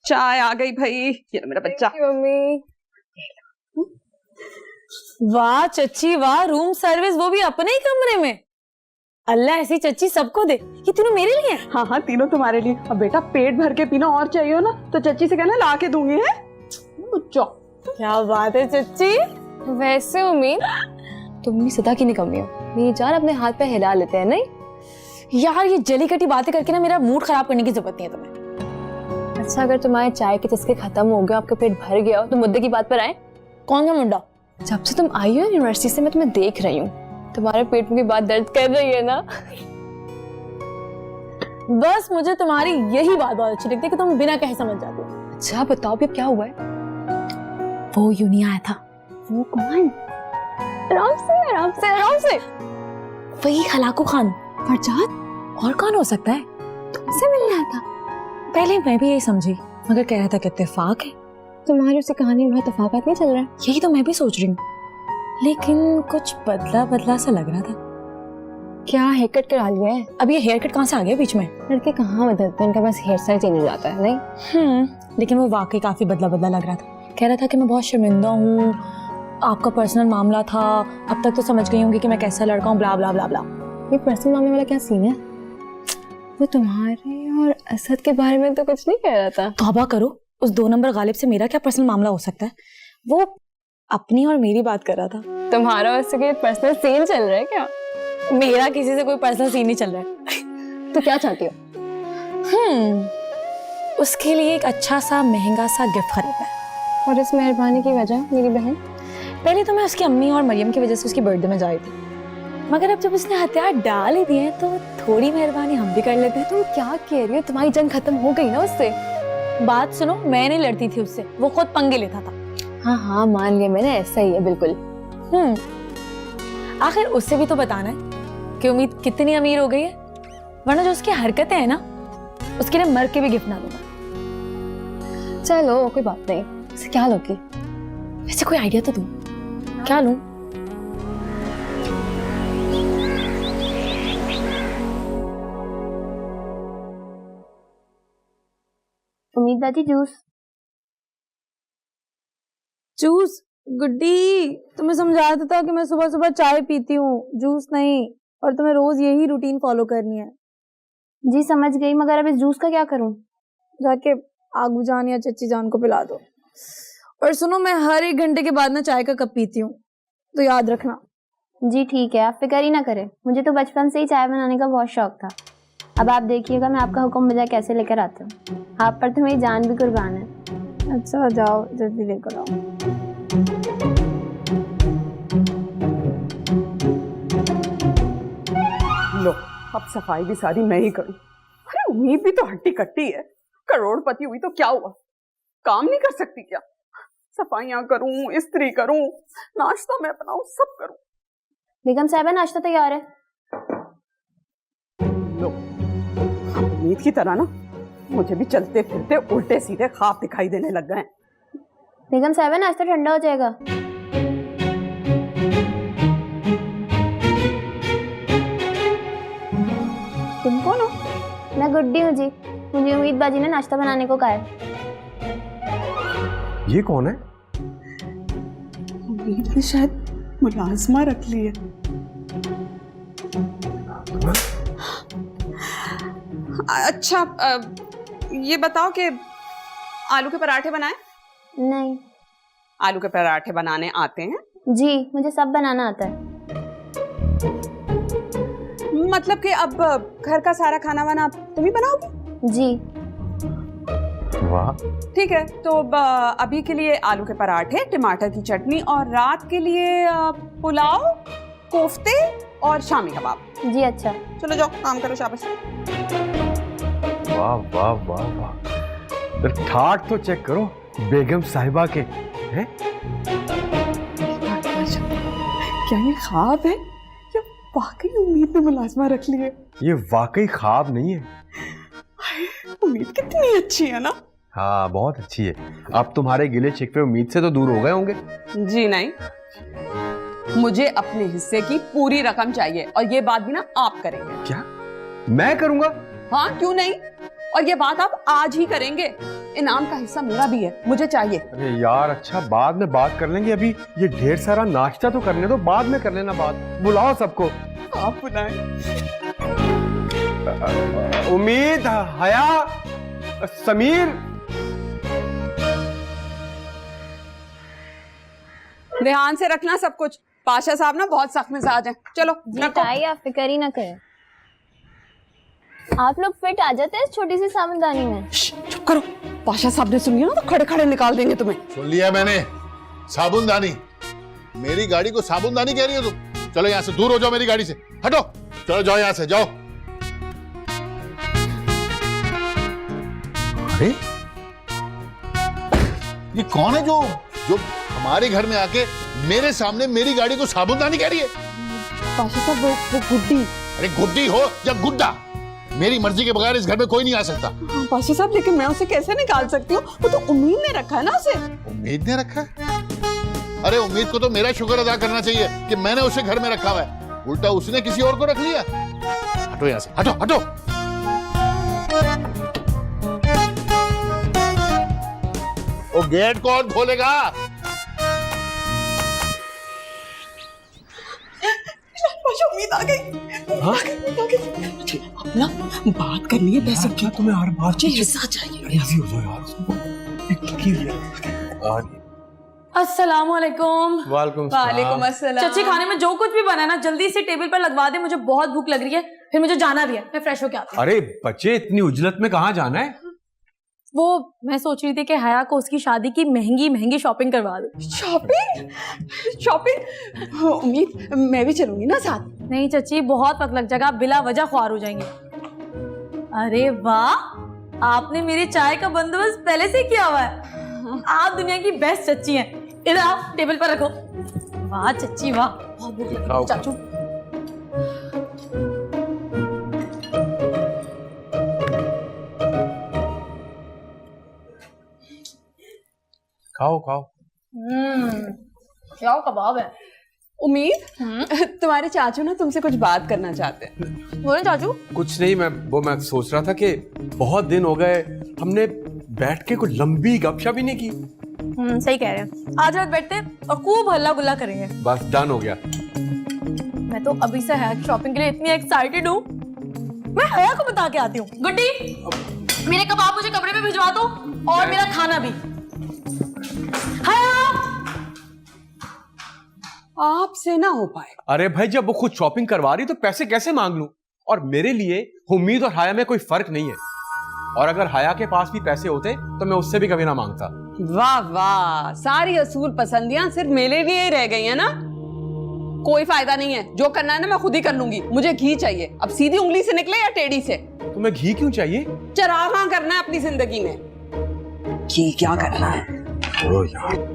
चाय आ गई भाई, ये लो मेरा बच्चा। मम्मी। वाह चच्ची वाह, रूम सर्विस वो भी अपने ही कमरे में। अल्लाह ऐसी चच्ची सबको दे। ये तीनों मेरे लिए हैं? हाँ हाँ तीनों तुम्हारे लिए। अब बेटा पेट भर के पीना और चाहिए हो ना तो चच्ची से कहना ला के दूंगी है। क्या बात है चच्ची। वैसे उम्मीद तुम भी सदा की निकम्मी हो। मेरी जान अपने हाथ पे हिला लेते हैं नहीं यार, ये जली कटी बातें करके ना मेरा मूड खराब करने की जरूरत नहीं है तुम्हें। अच्छा अगर तुम्हारे चाय के चस्के खत्म हो गए, आपका पेट भर गया हो तो मुद्दे की बात पर आए। कौन सा मुद्दा? जब से तुम आई हो यूनिवर्सिटी से मैं तुम्हें देख रही हूँ, तुम्हारे पेट में की बात दर्द कर रही है ना। बस मुझे तुम्हारी यही बात बहुत अच्छी लगती है कि तुम बिना कहे समझ जाती हो। अच्छा बताओ भी अब क्या हुआ है? वो यूं आया था। वो कौन? आराम से आराम से आराम से। वही हलाकू खान। फरजाद? और कौन हो सकता है? तुमसे मिलने आया था? पहले मैं भी यही समझी, मगर कह रहा था कि इत्तेफाक है। तुम्हारी उससे कहानी में इत्तेफाक नहीं चल रहा है? यही तो मैं भी सोच रही हूँ, लेकिन कुछ बदला बदला सा लग रहा था। क्या हेयर कट करा लिया है? अब ये हेयर कट कहाँ से आ गया बीच में? लड़के कहाँ बदलते हैं, उनका बस हेयर स्टाइल चेंज हो जाता है नहीं? लेकिन वो वाकई काफी बदला बदला लग रहा था। कह रहा था कि मैं बहुत शर्मिंदा हूँ, आपका पर्सनल मामला था, अब तक तो समझ गई होंगी कि मैं कैसा लड़का हूँ, ब्ला ब्ला ब्ला ब्ला। ये पर्सनल मामले वाला क्या सीन है? वो तुम्हारे और असद के बारे में तो कुछ नहीं कह रहा था। तौबा करो, उस 2 नंबर गालिब से मेरा क्या पर्सनल मामला हो सकता है? वो अपनी और मेरी बात कर रहा था। तुम्हारा उससे कोई पर्सनल सीन चल रहा है क्या? मेरा किसी से कोई पर्सनल सीन नहीं चल रहा है। तो क्या चाहती हो? उसके लिए एक अच्छा सा महंगा सा गिफ्ट खरीदना है। और इस मेहरबानी की वजह मेरी बहन? पहले तो मैं उसकी अम्मी और मरियम की वजह से उसकी बर्थडे में जाई थी, मगर अब जब उसने हथियार डाल ही दिए तो थोड़ी मेहरबानी हम भी कर लेते हैं। तुम क्या कह रही हो? तुम्हारी जंग खत्म हो गई ना उससे? बात सुनो, मैं नहीं लड़ती थी उससे, वो खुद पंगे लेता था। हाँ हाँ मान लिया मैंने, ऐसा ही है बिल्कुल। आखिर उससे भी तो बताना है कि उम्मीद कितनी अमीर हो गई है, वरना जो उसकी हरकतें हैं ना, उसके लिए मर के भी गिफ्ट ना दूंगा। चलो कोई बात नहीं, इसे क्या लोगी? वैसे कोई आइडिया तो दो, क्या लूं? उम्मीद दादी जूस। जूस? गुड्डी, तुम्हें समझाया था कि मैं सुबह सुबह चाय पीती हूँ, जूस नहीं, और तुम्हें रोज यही रूटीन फॉलो करनी है। जी समझ गई, मगर अब इस जूस का क्या करूं? जाके आगू जान या चच्ची जान को पिला दो। और सुनो, मैं हर 1 घंटे के बाद ना चाय का कप पीती हूँ, तो याद रखना। जी ठीक है, आप फिक्र ही ना करें, मुझे तो बचपन से ही चाय बनाने का बहुत शौक था। अब आप देखिएगा मैं आपका हुक्म बजा कैसे लेकर आती हूँ। आप पर तो मेरी जान भी कुर्बान है। अच्छा जाओ जल्दी लेकर आओ। लो अब सफाई भी सारी मैं ही करूं। अरे उम्मीद भी तो हट्टी कट्टी है, करोड़पति हुई तो क्या हुआ, काम नहीं कर सकती क्या? सफाइयां करूं, इस्त्री करूं, नाश्ता मैं बनाऊं, सब करूं। बेगम साहिबा नाश्ता तैयार है। लो उम्मीद की तरह ना मुझे भी चलते फिरते उल्टे सीधे ख्वाब दिखाई देने लग गए। बेगम साहिबा नाश्ता ठंडा हो जाएगा। तुम कौन हो? मैं गुड्डी हूँ जी, मुझे उम्मीद बाजी ने नाश्ता बनाने को कहा है। ये कौन है? उम्मीद ने शायद मुलाजमा रख ली है। अच्छा ये बताओ कि आलू के पराठे बनाए? नहीं। आलू के पराठे बनाने आते हैं? जी मुझे सब बनाना आता है। मतलब कि अब घर का सारा खाना वाना तुम ही बनाओगी? जी। वाह। ठीक है, तो अभी के लिए आलू के पराठे, टमाटर की चटनी, और रात के लिए पुलाव, कोफ्ते और शामी कबाब। जी अच्छा। चलो जाओ काम करो, शाबाश। वाह वाह वाह वाह, ठाट तो चेक करो बेगम साहिबा के हैं? क्या ये ख्वाब है या वाकई उम्मीद ने मुलाजमा रख ली है? ये वाकई ख्वाब नहीं है। उम्मीद कितनी अच्छी है ना? हाँ बहुत अच्छी है। अब तुम्हारे गिले शिकवे उम्मीद से तो दूर हो गए होंगे। जी नहीं, मुझे अपने हिस्से की पूरी रकम चाहिए, और ये बात भी ना आप करेंगे। क्या मैं करूंगा? हाँ क्यों नहीं, और ये बात आप आज ही करेंगे। इनाम का हिस्सा मेरा भी है, मुझे चाहिए। अरे यार अच्छा बाद में बात कर लेंगे, अभी ये ढेर सारा नाश्ता तो करने दो, बाद में कर लेना बात। बुलाओ सबको। आप बुलाएं। उम्मीद, हया, समीर। ध्यान से रखना सब कुछ। पाशा साहब ना बहुत सख्त मिजाज हैं। चलो जी रखो। ताई आप फिक्र ही ना करें। आप लोग फिट आ जाते हैं इस छोटी सी साबुनदानी में। चुप करो, पाशा साहब ने सुनिए ना तो खड़े खड़े निकाल देंगे तुम्हें। सुन लिया मैंने। साबुनदानी, मेरी गाड़ी को साबुनदानी कह रही हो तुम? चलो यहाँ से दूर हो जाओ, मेरी गाड़ी से हटो। चलो जाओ यहाँ से, जाओ। अरे ये कौन है जो जो हमारे घर में आके मेरे सामने मेरी गाड़ी को साबुनदानी कह रही है? पाशा साहब वो गुड्डी। अरे गुड्डी हो या गुड्डा, मेरी मर्जी के बगैर इस घर में कोई नहीं आ सकता। हाँ, पाशा साहब लेकिन मैं उसे कैसे निकाल सकती हूँ? वो तो उम्मीद ने रखा है ना उसे। उम्मीद ने रखा है? अरे उम्मीद को तो मेरा शुक्र अदा करना चाहिए कि मैंने उसे घर में रखा हुआ है, उल्टा उसने किसी और को रख लिया। हटो यहाँ से, हटो हटो। वो गेट कौन खोलेगा? उम्मीद आ गई। हाँ? ना बात करनी है पैसे की। तुम्हें हर बात मुझे हिस्सा चाहिए। इजी हो जाओ यार उसको। अस्सलाम वालेकुम। वालेकुम वालेकुम अस्सलाम। चची खाने में जो कुछ भी बना है ना जल्दी से टेबल पर लगवा दे, मुझे बहुत भूख लग रही है, फिर मुझे जाना भी है, मैं फ्रेश होके आती हूँ। अरे बच्चे इतनी उजलत में कहाँ जाना है? वो मैं सोच रही थी कि हया को उसकी शादी की महंगी महंगी शॉपिंग करवा दूं। Shopping shopping? उम्मीद मैं भी चलूंगी ना साथ। नहीं चची, बहुत वक्त लग जाएगा, आप बिला वजह ख्वार हो जाएंगे। अरे वाह, आपने मेरी चाय का बंदोबस्त पहले से किया हुआ है। आप दुनिया की बेस्ट चच्ची हैं। इधर आप टेबल पर रखो। वाह चच्ची वाह, बहुत भूख लगी खाओ, चाचू। खाओ खाओ। क्या कबाब है। उम्मीद तुम्हारे चाचू ना तुमसे कुछ बात करना चाहते हैं। बोले चाचू। कुछ नहीं, मैं सोच रहा था कि बहुत दिन हो गए हमने बैठ के कोई लंबी गपशप ही नहीं की। सही कह रहे हैं। आज रात बैठते हैं और खूब हल्ला गुल्ला करेंगे। बस डन हो गया। मैं तो अभी से हया की शॉपिंग के लिए इतनी एक्साइटेड हूँ। मैं हया को बता के आती हूँ। गुड्डी, मेरे कबाब मुझे कमरे में भिजवा दो और मेरा खाना भी। हया, आपसे ना हो पाए। अरे भाई जब वो खुद शॉपिंग करवा रही तो पैसे कैसे मांग लूं? और मेरे लिए उम्मीद और हया में कोई फर्क नहीं है, और अगर हया के पास भी पैसे होते तो मैं उससे भी कभी ना मांगता। वाह वाह, सारी असूल पसंदियां सिर्फ मेरे लिए ही रह गई है ना। कोई फायदा नहीं है, जो करना है ना मैं खुद ही कर लूंगी। मुझे घी चाहिए, अब सीधी उंगली से निकले या टेढ़ी से। तुम्हें घी क्यों चाहिए? चरागा करना है अपनी जिंदगी में। घी क्या करना है? ओ यार।